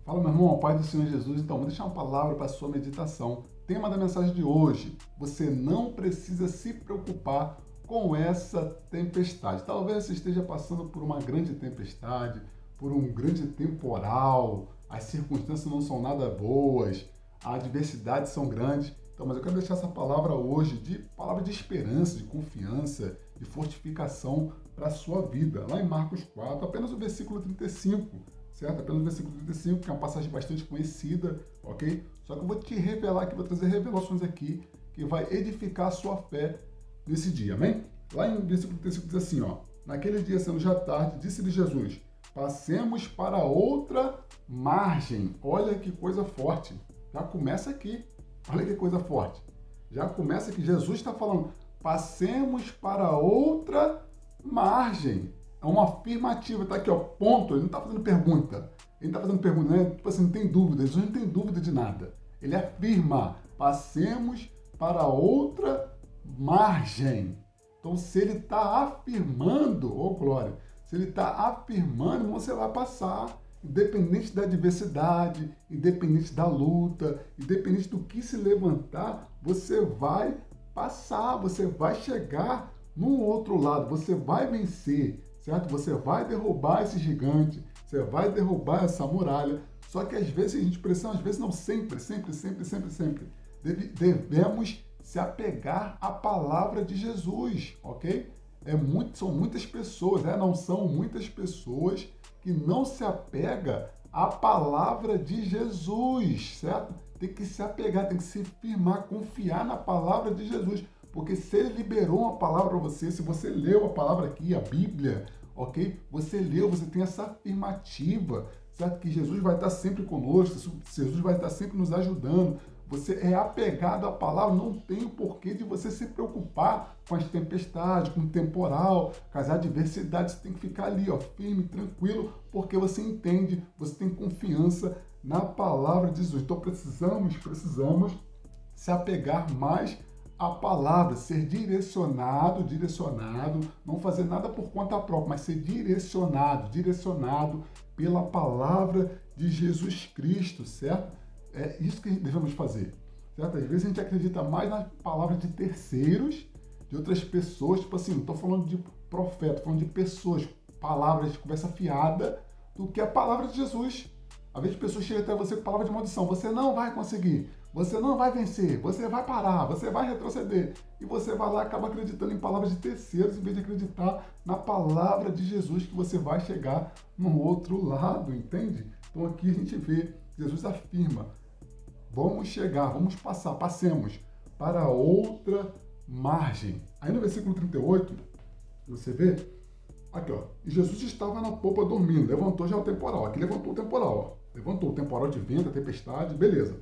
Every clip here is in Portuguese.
Fala, meu irmão, Pai do Senhor Jesus. Então, vou deixar uma palavra para a sua meditação. Tema da mensagem de hoje: você não precisa se preocupar com essa tempestade. Talvez você esteja passando por uma grande tempestade, por um grande temporal, as circunstâncias não são nada boas, as adversidades são grandes. Então, mas eu quero deixar essa palavra hoje palavra de esperança, de confiança, de fortificação para a sua vida. Lá em Marcos 4, apenas o versículo 35. Certo? Apenas o versículo 35, que é uma passagem bastante conhecida, ok? Só que eu vou te revelar aqui, vou trazer revelações aqui, que vai edificar a sua fé nesse dia, amém? Lá em versículo 35 diz assim, ó: naquele dia, sendo já tarde, disse-lhe Jesus: passemos para outra margem. Olha que coisa forte. Já começa aqui. Olha que coisa forte. Já começa aqui. Jesus está falando: passemos para outra margem. É uma afirmativa, tá aqui, ó, ponto. Ele não está fazendo pergunta. Ele não está fazendo pergunta, né? Tipo assim, não tem dúvida. Jesus não tem dúvida de nada. Ele afirma: passemos para outra margem. Então, se ele está afirmando, ô glória, se ele está afirmando, você vai passar. Independente da adversidade, independente da luta, independente do que se levantar, você vai passar, você vai chegar no outro lado, você vai vencer. Certo? Você vai derrubar esse gigante, você vai derrubar essa muralha. Só que às vezes a gente precisa, às vezes não, sempre, devemos se apegar à palavra de Jesus, ok? São muitas pessoas, não são muitas pessoas que não se apegam à palavra de Jesus, certo? Tem que se apegar, tem que se firmar, confiar na palavra de Jesus. Porque se ele liberou uma palavra para você, se você leu a palavra aqui, a Bíblia, ok? Você leu, você tem essa afirmativa, certo? Que Jesus vai estar sempre conosco, Jesus vai estar sempre nos ajudando. Você é apegado à palavra, não tem o porquê de você se preocupar com as tempestades, com o temporal, com as adversidades. Você tem que ficar ali, ó, firme, tranquilo, porque você entende, você tem confiança na palavra de Jesus. Então precisamos se apegar mais a palavra, ser direcionado, não fazer nada por conta própria, mas ser direcionado pela palavra de Jesus Cristo, certo? É isso que devemos fazer, certo? Às vezes a gente acredita mais na palavra de terceiros, de outras pessoas, tipo assim, não estou falando de profeta, estou falando de pessoas, palavras de conversa fiada, do que a palavra de Jesus. Às vezes pessoas chegam até você com palavra de maldição, você não vai conseguir, você não vai vencer, você vai parar, você vai retroceder. E você vai lá e acaba acreditando em palavras de terceiros, em vez de acreditar na palavra de Jesus, que você vai chegar no outro lado, entende? Então aqui a gente vê, Jesus afirma: vamos chegar, vamos passar, passemos para outra margem. Aí no versículo 38, você vê, aqui ó, e Jesus estava na popa dormindo, levantou já o temporal, aqui levantou o temporal, ó. Levantou o temporal de vento, a tempestade, beleza.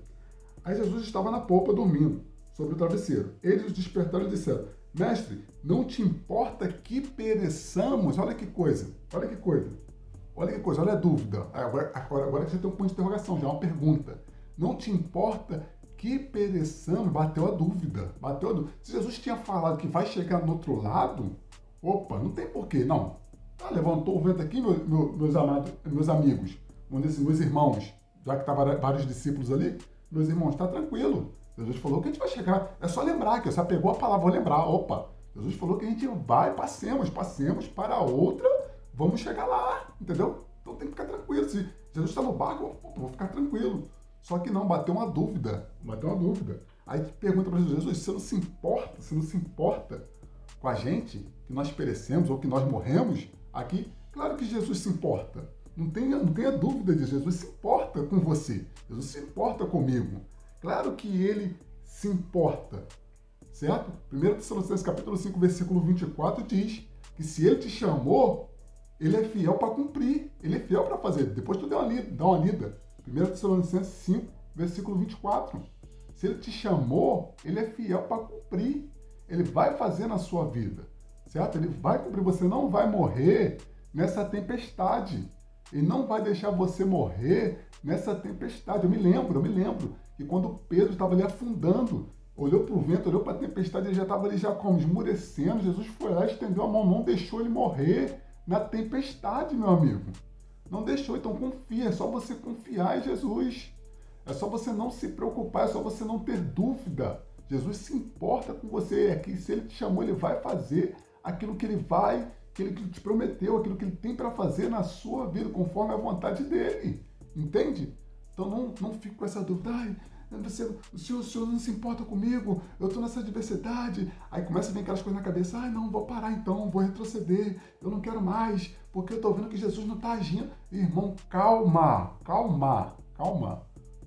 Aí Jesus estava na popa dormindo, sobre o travesseiro. Eles os despertaram e disseram: mestre, não te importa que pereçamos? Olha que coisa, olha a dúvida. Agora você tem um ponto de interrogação, já é uma pergunta. Não te importa que pereçamos? Bateu a dúvida. Se Jesus tinha falado que vai chegar no outro lado, opa, não tem porquê, não. Levantou o vento aqui, meus amigos, vamos dizer assim, meus irmãos, já que estavam vários discípulos ali, meus irmãos, está tranquilo. Jesus falou que a gente vai chegar. É só lembrar que você pegou a palavra, vou lembrar. Opa, Jesus falou que a gente vai, passemos para outra, vamos chegar lá, entendeu? Então tem que ficar tranquilo. Se Jesus está no barco, vou ficar tranquilo. Só que não, bateu uma dúvida. Aí pergunta para Jesus: você não se importa com a gente, que nós perecemos ou que nós morremos aqui? Claro que Jesus se importa. Não tenha dúvida de Jesus se importa com você. Jesus se importa comigo. Claro que ele se importa, certo? 1 Tessalonicenses capítulo 5, versículo 24 diz que se ele te chamou, ele é fiel para cumprir. Ele é fiel para fazer. Depois tu dá uma lida. 1 Tessalonicenses 5, versículo 24. Se ele te chamou, ele é fiel para cumprir. Ele vai fazer na sua vida, certo? Ele vai cumprir. Você não vai morrer nessa tempestade. Ele não vai deixar você morrer nessa tempestade. Eu me lembro que quando Pedro estava ali afundando, olhou para o vento, olhou para a tempestade, ele já estava ali como esmurecendo. Jesus foi lá, estendeu a mão, não deixou ele morrer na tempestade, meu amigo. Não deixou, então confia. É só você confiar em Jesus. É só você não se preocupar, é só você não ter dúvida. Jesus se importa com você, é que se ele te chamou, ele vai fazer aquilo que ele vai, aquilo que ele te prometeu, aquilo que ele tem para fazer na sua vida, conforme a vontade dele. Entende? Então não fique com essa dúvida. Ai, o senhor não se importa comigo, eu estou nessa adversidade. Aí começa a vir aquelas coisas na cabeça. Ai, não, vou parar então, vou retroceder, eu não quero mais, porque eu estou vendo que Jesus não está agindo. Irmão, calma.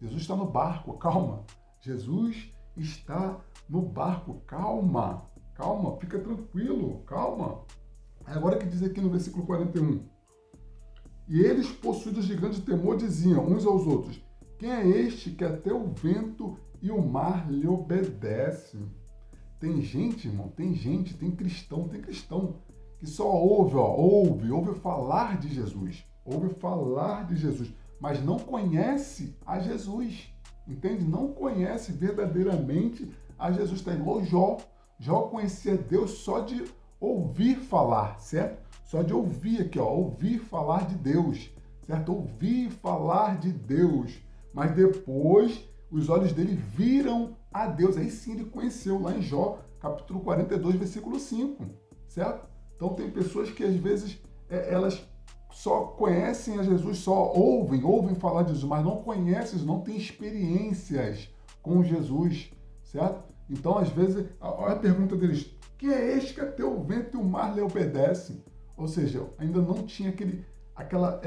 Jesus está no barco, calma. Jesus está no barco, calma, fica tranquilo, calma. Agora que diz aqui no versículo 41. E eles, possuídos de grande temor, diziam uns aos outros: quem é este que até o vento e o mar lhe obedecem? Tem gente, irmão, tem cristão que só ouve falar de Jesus, mas não conhece a Jesus, entende? Não conhece verdadeiramente a Jesus. Está igual Jó. Jó conhecia Deus só de ouvir falar, certo? Só de ouvir aqui, ouvir falar de Deus, certo? Ouvir falar de Deus. Mas depois os olhos dele viram a Deus. Aí sim ele conheceu, lá em Jó, capítulo 42, versículo 5, certo? Então tem pessoas que às vezes elas só conhecem a Jesus, só ouvem falar de Jesus, mas não conhecem, não têm experiências com Jesus, certo? Então, às vezes, olha a pergunta deles: quem é este que até o vento e o mar lhe obedecem? Ou seja, ainda não tinha aquela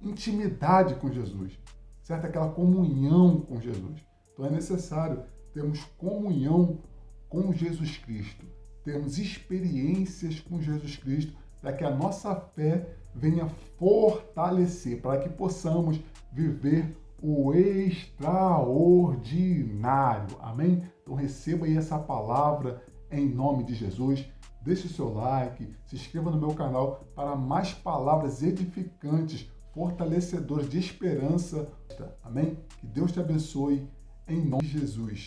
intimidade com Jesus, certo? Aquela comunhão com Jesus. Então é necessário termos comunhão com Jesus Cristo, termos experiências com Jesus Cristo, para que a nossa fé venha fortalecer, para que possamos viver o extraordinário. Amém? Então receba aí essa palavra em nome de Jesus. Deixe o seu like, se inscreva no meu canal para mais palavras edificantes, fortalecedoras de esperança. Amém? Que Deus te abençoe em nome de Jesus.